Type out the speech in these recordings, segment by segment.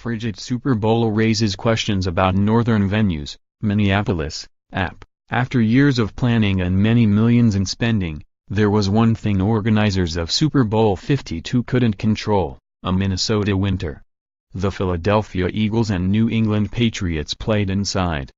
Frigid Super Bowl raises questions about northern venues, Minneapolis, app. After years of planning and many millions in spending, there was one thing organizers of Super Bowl 52 couldn't control: a Minnesota winter. The Philadelphia Eagles and New England Patriots played inside.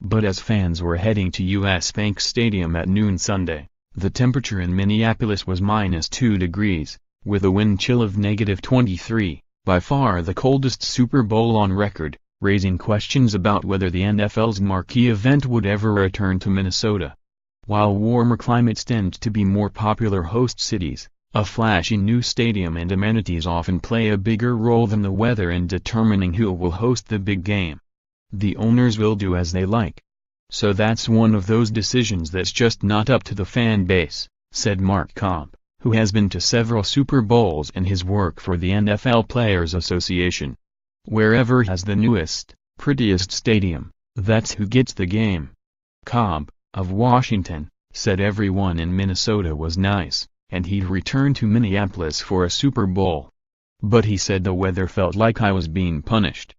But as fans were heading to US Bank Stadium at noon Sunday, the temperature in Minneapolis was -2 degrees, with a wind chill of -23, by far the coldest Super Bowl on record, raising questions about whether the NFL's marquee event would ever return to Minnesota. While warmer climates tend to be more popular host cities, a flashy new stadium and amenities often play a bigger role than the weather in determining who will host the big game. The owners will do as they like. So that's one of those decisions that's just not up to the fan base, said Mark Cobb, who has been to several Super Bowls in his work for the NFL Players Association. Wherever has the newest, prettiest stadium, that's who gets the game. Cobb, of Washington, said everyone in Minnesota was nice, and he'd return to Minneapolis for a Super Bowl. But he said the weather felt like I was being punished.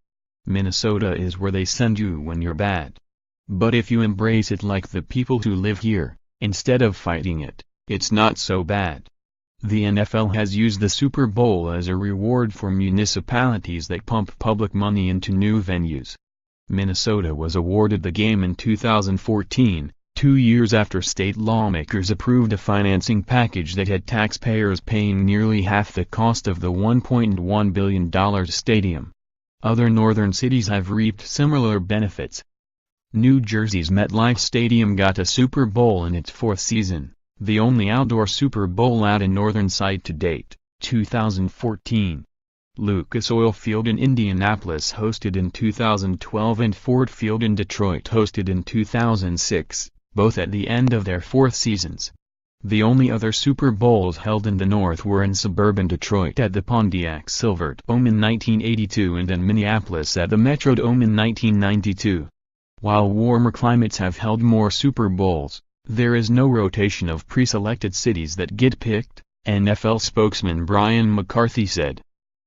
Minnesota is where they send you when you're bad. But if you embrace it like the people who live here, instead of fighting it, it's not so bad. The NFL has used the Super Bowl as a reward for municipalities that pump public money into new venues. Minnesota was awarded the game in 2014, 2 years after state lawmakers approved a financing package that had taxpayers paying nearly half the cost of the $1.1 billion stadium. Other northern cities have reaped similar benefits. New Jersey's MetLife Stadium got a Super Bowl in its 4th season, the only outdoor Super Bowl at a northern site to date, 2014. Lucas Oil Field in Indianapolis hosted in 2012 and Ford Field in Detroit hosted in 2006, both at the end of their 4th seasons. The only other Super Bowls held in the North were in suburban Detroit at the Pontiac Silverdome in 1982 and in Minneapolis at the Metrodome in 1992. While warmer climates have held more Super Bowls, there is no rotation of pre-selected cities that get picked, NFL spokesman Brian McCarthy said.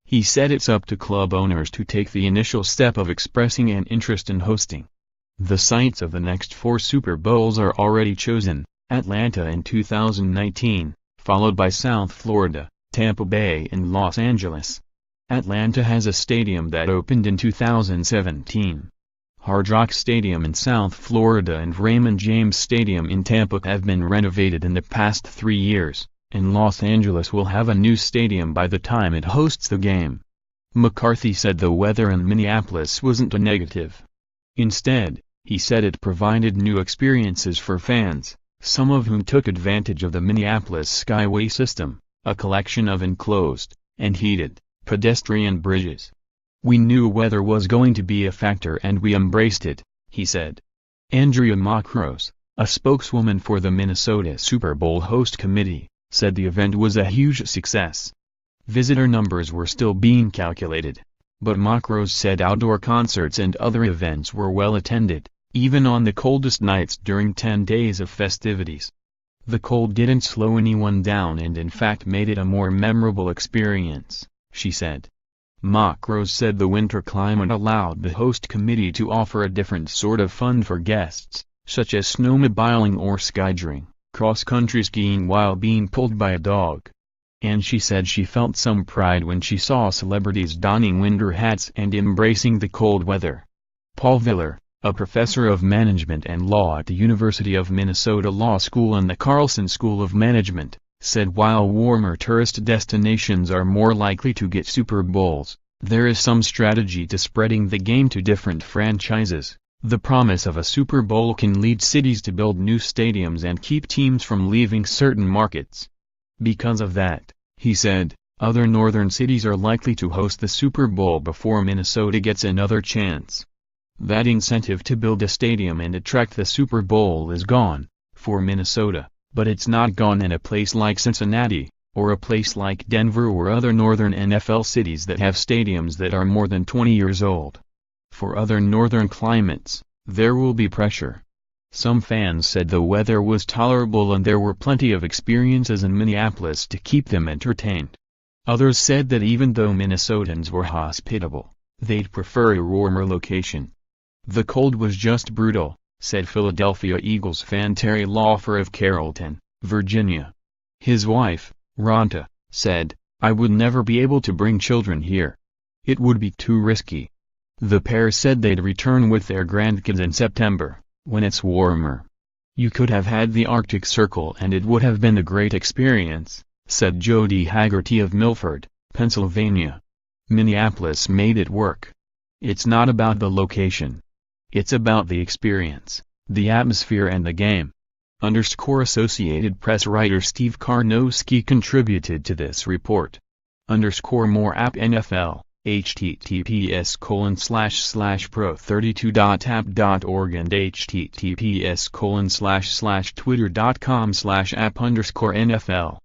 He said it's up to club owners to take the initial step of expressing an interest in hosting. The sites of the next 4 Super Bowls are already chosen: Atlanta in 2019, followed by South Florida, Tampa Bay and Los Angeles. Atlanta has a stadium that opened in 2017. Hard Rock Stadium in South Florida and Raymond James Stadium in Tampa have been renovated in the past 3 years, and Los Angeles will have a new stadium by the time it hosts the game. McCarthy said the weather in Minneapolis wasn't a negative. Instead, he said it provided new experiences for fans, some of whom took advantage of the Minneapolis Skyway system, a collection of enclosed, and heated, pedestrian bridges. We knew weather was going to be a factor and we embraced it, he said. Andrea Macros, a spokeswoman for the Minnesota Super Bowl host committee, said the event was a huge success. Visitor numbers were still being calculated, but Macros said outdoor concerts and other events were well attended, even on the coldest nights during 10 days of festivities. The cold didn't slow anyone down and in fact made it a more memorable experience, she said. Macros said the winter climate allowed the host committee to offer a different sort of fun for guests, such as snowmobiling or skydiving, cross-country skiing while being pulled by a dog. And she said she felt some pride when she saw celebrities donning winter hats and embracing the cold weather. Paul Viller, a professor of management and law at the University of Minnesota Law School and the Carlson School of Management, said while warmer tourist destinations are more likely to get Super Bowls, there is some strategy to spreading the game to different franchises. The promise of a Super Bowl can lead cities to build new stadiums and keep teams from leaving certain markets. Because of that, he said, other northern cities are likely to host the Super Bowl before Minnesota gets another chance. That incentive to build a stadium and attract the Super Bowl is gone, for Minnesota, but it's not gone in a place like Cincinnati, or a place like Denver or other northern NFL cities that have stadiums that are more than 20 years old. For other northern climates, there will be pressure. Some fans said the weather was tolerable and there were plenty of experiences in Minneapolis to keep them entertained. Others said that even though Minnesotans were hospitable, They'd prefer a warmer location. The cold was just brutal, said Philadelphia Eagles fan Terry Laufer of Carrollton, Virginia. His wife, Ronta, said, "I would never be able to bring children here. It would be too risky." The pair said they'd return with their grandkids in September, when it's warmer. "You could have had the Arctic Circle and it would have been a great experience," said Jody Haggerty of Milford, Pennsylvania. "Minneapolis made it work. It's not about the location. It's about the experience, the atmosphere and the game." Associated Press writer Steve Karnowski contributed to this report. More app NFL, https://pro32.app.org and https://twitter.com/app_NFL